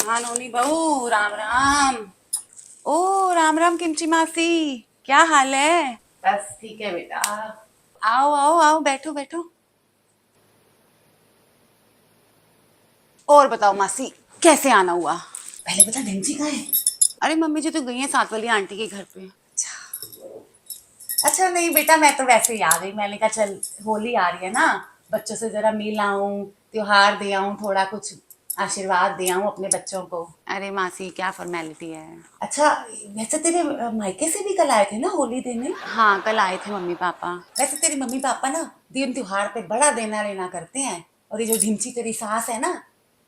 हाँ नोनी बहू, राम राम। ओ राम राम किमची मासी, क्या हाल है? बस ठीक है बेटा। आओ आओ आओ, बैठो बैठो। और बताओ मासी, कैसे आना हुआ? पहले बता ढिमसी कहाँ है? अरे मम्मी जी तो गई हैं साथ वाली आंटी के घर पे। अच्छा नहीं बेटा, मैं तो वैसे ही आ गई। मैंने कहा चल, होली आ रही है ना, बच्चों से जरा मिल आऊं, त्योहार दे आऊं, थोड़ा कुछ आशीर्वाद दे आऊं अपने बच्चों को। अरे मासी क्या फॉर्मेलिटी है। अच्छा, वैसे तेरे मायके से भी कल आए थे ना होली देने? हाँ कल आए थे मम्मी पापा। वैसे तेरे मम्मी पापा ना दिन त्योहार पे बड़ा देना लेना करते हैं। और ये जो ढिमची तेरी सास है ना,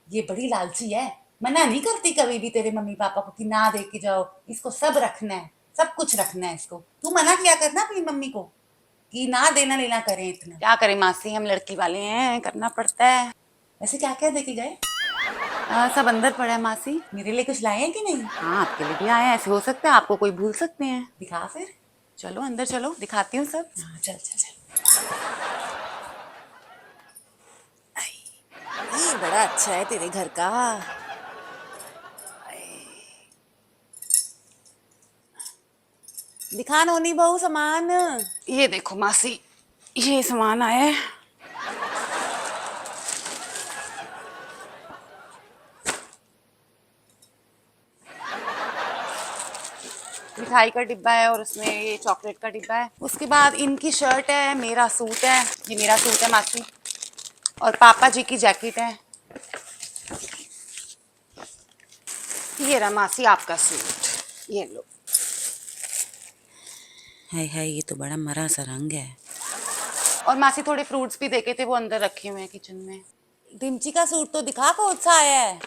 ये बड़ी लालची है। मना नहीं करती कभी भी तेरे मम्मी पापा को कि ना दे के जाओ, इसको सब रखना है, सब कुछ रखना है इसको। तू मना किया करना अपनी मम्मी को कि ना देना लेना करें इतना। क्या करें मासी, हम लड़की वाले हैं, करना पड़ता है। वैसे क्या क्या दे के गए? सब अंदर पड़ा है मासी। मेरे लिए कुछ लाए हैं कि नहीं? हाँ आपके लिए भी आए हैं, ऐसे हो सकता है आपको कोई भूल सकते हैं। दिखा फिर। चलो अंदर चलो, दिखाती हूँ सब। हाँ चल चल चल। ये बड़ा अच्छा है तेरे घर का। दिखा नोनी बहू सामान। ये देखो मासी, ये सामान आया है। मिठाई का डिब्बा है और उसमें ये चॉकलेट का डिब्बा है। उसके बाद इनकी शर्ट है, मेरा सूट है, ये मेरा सूट है मासी, और पापा जी की जैकेट है। ये रहा मासी आपका सूट, ये लो। हाय हाय, ये तो बड़ा मरा सा रंग है। और मासी थोड़े फ्रूट्स भी देखे थे, वो अंदर रखे हुए हैं किचन में। डिम्ची का सूट तो दिखा, कौन सा आया है?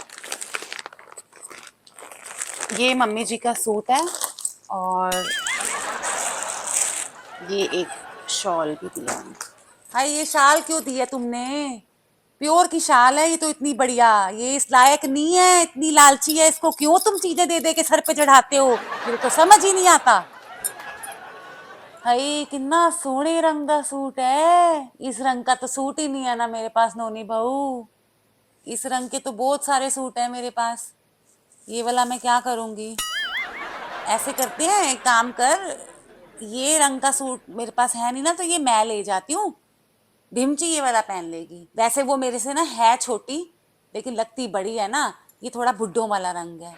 ये मम्मी जी का सूट है, और ये एक शॉल भी दिया है। हाय, ये शाल क्यों दी है तुमने? प्योर की शाल है ये तो, इतनी बढ़िया। ये इस लायक नहीं है, इतनी लालची है, इसको क्यों तुम चीजें दे दे के सर पे चढ़ाते हो? मेरे तो समझ ही नहीं आता। हाय कितना सोहने रंग का सूट है। इस रंग का तो सूट ही नहीं है ना मेरे पास नोनी बहू। इस रंग के तो बहुत सारे सूट है मेरे पास। ये वाला मैं क्या करूंगी? ऐसे करते हैं, एक काम कर, ये रंग का सूट मेरे पास है नहीं ना, तो ये मैं ले जाती हूँ। ढिमची ये वाला पहन लेगी। वैसे वो मेरे से ना है छोटी, लेकिन लगती बड़ी है ना। ये थोड़ा बुड्ढों वाला रंग है,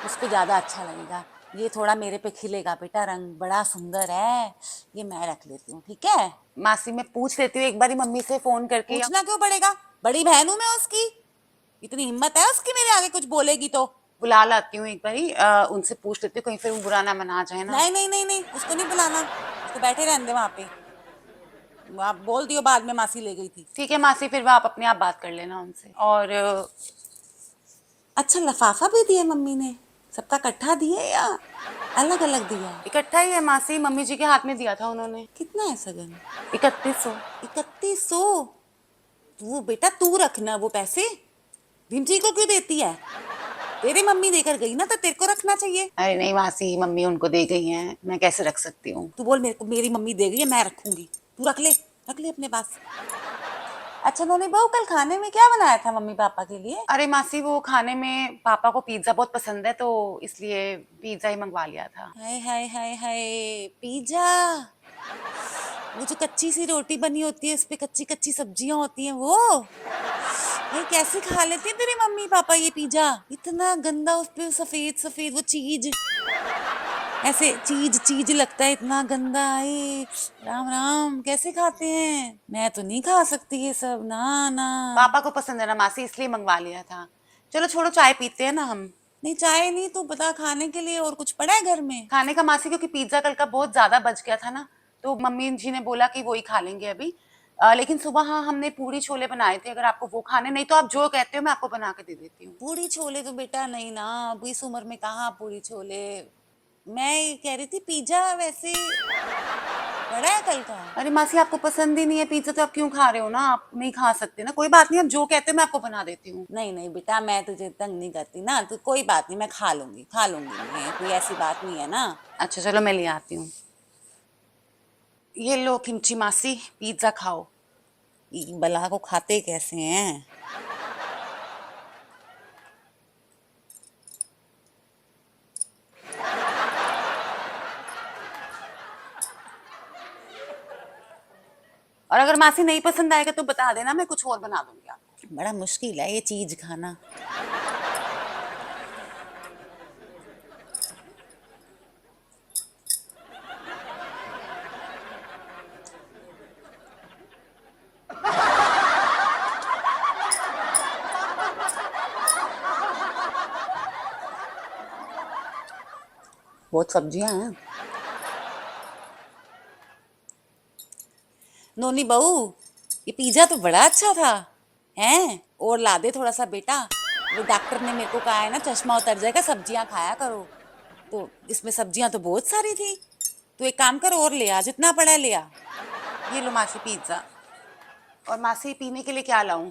उस पे ज्यादा अच्छा लगेगा। ये थोड़ा मेरे पे खिलेगा बेटा, रंग बड़ा सुंदर है। ये मैं रख लेती हूँ, ठीक है? मासी मैं पूछ लेती हूँ एक बारी मम्मी से फोन करके। पूछना क्यों पड़ेगा? बड़ी बहन हूं मैं उसकी। इतनी हिम्मत है उसकी मेरे आगे कुछ बोलेगी तो? बुला लाती हूँ एक बारी, उनसे पूछ लेती हूँ, कहीं फिर वो बुरा ना मना जाए ना। नहीं नहीं नहीं नहीं, उसको नहीं बुलाना, उसको बैठे रहने दे वहां पे। आप बोल दियो बाद में मासी ले गई थी। ठीक है मासी, फिर वो आप अपने आप बात कर लेना उनसे। और अच्छा, लफाफा भी दिया मम्मी ने? सबका इकट्ठा दिए या अलग अलग दिया? इकट्ठा ही है मासी, मम्मी जी के हाथ में दिया था उन्होंने। कितना है सगन? 3100। 3100? वो बेटा तू रखना वो पैसे, भीमजी को क्यों देती है? तेरी मम्मी देकर गई ना, तो तेरे को रखना चाहिए। अरे नहीं मासी, मम्मी उनको दे गई हैं, मैं कैसे रख सकती हूँ। तू बोल मेरे को, मेरी मम्मी दे गई है, मैं रखूंगी। तू रख ले, रख ले अपने पास। अच्छा नोनी बहू, कल खाने में क्या बनाया था मम्मी पापा के लिए? अरे मासी वो खाने में पापा को पिज्जा बहुत पसंद है, तो इसलिए पिज्जा ही मंगवा लिया था। हाय हाय हाय हाय, पिज्जा। वो जो कच्ची सी रोटी बनी होती है, उस पे कच्ची कच्ची सब्जियां होती हैं, वो? ये कैसे खा लेते हैं तेरे मम्मी पापा ये पिज्जा? इतना गंदा, उस पे सफेद सफेद वो चीज, ऐसे चीज चीज लगता है, इतना गंदा है। राम राम, कैसे खाते हैं? मैं तो नहीं खा सकती ये सब, ना ना। पापा को पसंद है ना मासी, इसलिए मंगवा लिया था। चलो छोड़ो, चाय पीते हैं ना हम। नहीं चाय नहीं, तू बता खाने के लिए और कुछ पड़ा है घर में? खाने का मासी, क्योंकि पिज्जा कल का बहुत ज्यादा बच गया था ना, तो मम्मी जी ने बोला कि वही खा लेंगे अभी। लेकिन सुबह हाँ हमने पूरी छोले बनाए थे, अगर आपको वो खाने, नहीं तो आप जो कहते हो मैं आपको बना के दे देती हूँ। पूरी छोले तो बेटा नहीं ना, अब इस उम्र में कहाँ पूरी छोले। मैं ये कह रही थी पिज्जा वैसे पड़ा है कल का? अरे मासी आपको पसंद ही नहीं है पिज्जा, तो आप क्यों खा रहे हो ना, आप नहीं खा सकते ना, कोई बात नहीं, आप जो कहते हो मैं आपको बना देती हूँ। नहीं नहीं बेटा, मैं तुझे तंग नहीं करती ना, तो कोई बात नहीं, मैं खा लूंगी, खा लूंगी, मैं, कोई ऐसी बात नहीं है ना। अच्छा चलो मैं ले आती हूँ। ये लो किमची मासी, पिज्जा खाओ। ये बला को खाते कैसे हैं? और अगर मासी नहीं पसंद आएगा तो बता देना, मैं कुछ और बना दूंगी आपको। बड़ा मुश्किल है ये चीज खाना। बहुत सब्जियां हैं। नोनी बहू, ये पिज्जा तो बड़ा अच्छा था। हैं? और ला दे थोड़ा सा बेटा। वो डॉक्टर ने मेरे को कहा है ना, चश्मा उतर जाएगा, सब्जियां खाया करो। तो इसमें सब्जियां तो बहुत सारी थी। तो एक काम कर, और ले आ, जितना पड़ा है ले आ। ये लो मासी पिज्जा। और मासी पीने के लिए क्या लाऊं?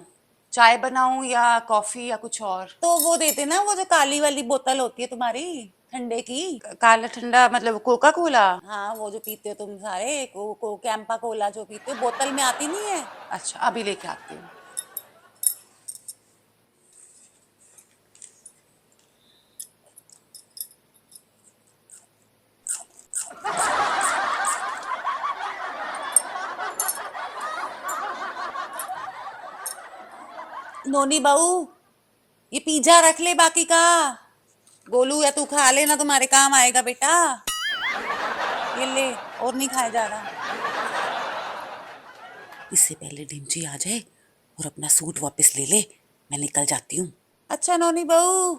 चाय बनाऊं या कॉफी या कुछ और? तो वो देते ना, वो जो काली वाली बोतल होती है तुम्हारी ठंडे की। काला ठंडा मतलब कोका कोला? हाँ, वो जो पीते हो तुम सारे, कैंपा कोला जो पीते हो, बोतल में आती नहीं है। अच्छा, अभी लेके आती हूँ। नोनी बहू, ये पिज्जा रख ले बाकी का। गोलू या तू खा लेना, तुम्हारे काम आएगा बेटा। ये ले, और नहीं खाया जा रहा। इससे पहले डिम्ची आ जाए और अपना सूट वापस ले ले, मैं निकल जाती हूँ। अच्छा नोनी बहू,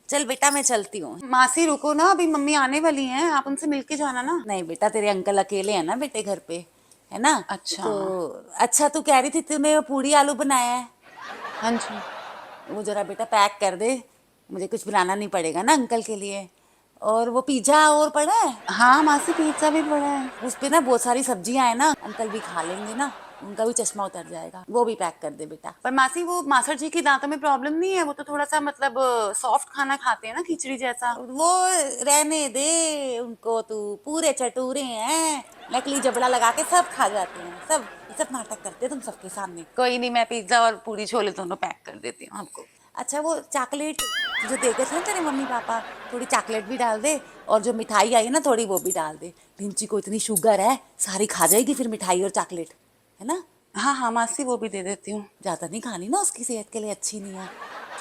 चल बेटा मैं चलती हूँ। मासी रुको ना, अभी मम्मी आने वाली हैं, आप उनसे मिलके जाना ना। नहीं बेटा, तेरे अंकल अकेले हैं ना बेटे घर पे, है ना। अच्छा। तो अच्छा, तू कह रही थी तूने वो पूड़ी आलू बनाया है। हाँ जी। वो जरा बेटा पैक कर दे, मुझे कुछ बनाना नहीं पड़ेगा ना अंकल के लिए। और वो पिज्जा और पड़ा है। हाँ मासी पिज्जा भी बड़ा है। उस पे ना बहुत सारी सब्जियां है ना, अंकल भी खा लेंगे ना, उनका भी चश्मा उतर जाएगा। वो भी पैक कर दे बेटा। पर मासी वो मासर जी के दांतों में प्रॉब्लम नहीं है? वो तो थोड़ा सा मतलब सॉफ्ट खाना खाते हैं ना, खिचड़ी जैसा। वो रहने दे उनको, तू पूरे चटूरे हैं, नकली जबड़ा लगा के सब खा जाते हैं, सब नाटक करते हैं तुम सबके सामने। कोई नहीं, मैं पिज्जा और पूरी छोले दोनों पैक कर देती हूँ आपको। अच्छा, वो चॉकलेट जो दे गए थे ना तेरे मम्मी पापा, थोड़ी चॉकलेट भी डाल दे, और जो मिठाई आई है ना थोड़ी वो भी डाल दे। भिंची को इतनी शुगर है, सारी खा जाएगी फिर मिठाई और चॉकलेट, है ना। हाँ हाँ मासी, वो भी दे देती हूँ। ज़्यादा नहीं खानी ना, उसकी सेहत के लिए अच्छी नहीं है।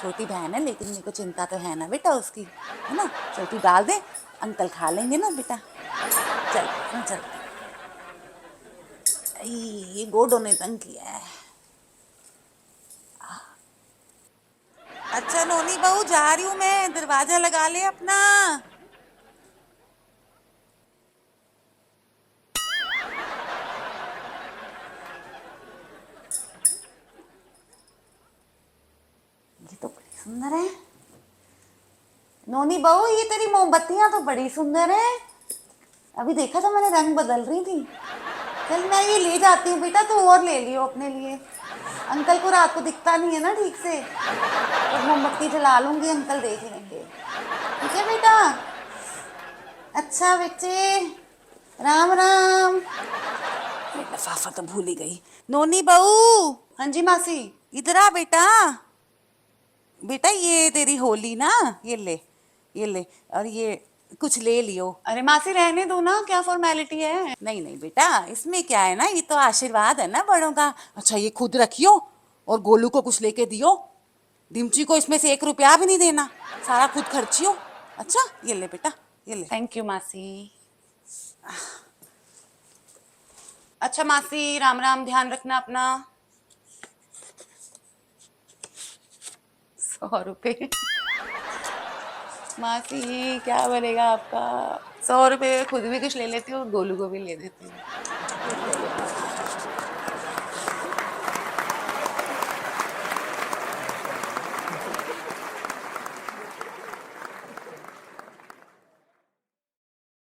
छोटी बहन है लेकिन मेरे को चिंता तो है ना बेटा उसकी, है ना। चल तू डाल दे, अंकल खा लेंगे ना बेटा। चल मैं चलती हूँ। ये गोडो ने तंग किया है। अच्छा नोनी बहू, जा रही हूँ मैं, दरवाजा लगा ले अपना। ये तो बड़ी सुंदर है। नोनी बहू, ये तेरी मोमबत्तियां तो बड़ी सुंदर है। अभी देखा था मैंने, रंग बदल रही थी। चल मैं ये ले जाती हूँ बेटा, तू और ले लियो अपने लिए। अंकल को रात को दिखता नहीं है ना ठीक से, तो मोमबत्ती जला लूंगी, अंकल देख लेंगे। ठीक है बेटा। अच्छा बेटे, राम राम। लिफाफा तो भूल ही गई। नोनी बहू। हाँ जी मासी। इधर आ बेटा। बेटा ये तेरी होली ना, ये ले, और ये कुछ ले लियो। अरे मासी रहने दो ना, क्या फॉर्मेलिटी है? नहीं नहीं बेटा, इसमें क्या है ना, ये तो आशीर्वाद है ना बड़ों का। अच्छा ये खुद रखियो, और गोलू को कुछ लेके दियो। डिम्ची को इसमें से 1 रुपया भी नहीं देना, सारा खुद खर्चियो। अच्छा ये ले बेटा, ये ले। थैंक यू मासी। अच्छा मासी, राम राम, ध्यान रखना अपना। 100 रुपये। मासी क्या बनेगा आपका? 100 रुपये खुद भी कुछ ले लेती हूँ और गोलू को भी ले देती हूँ।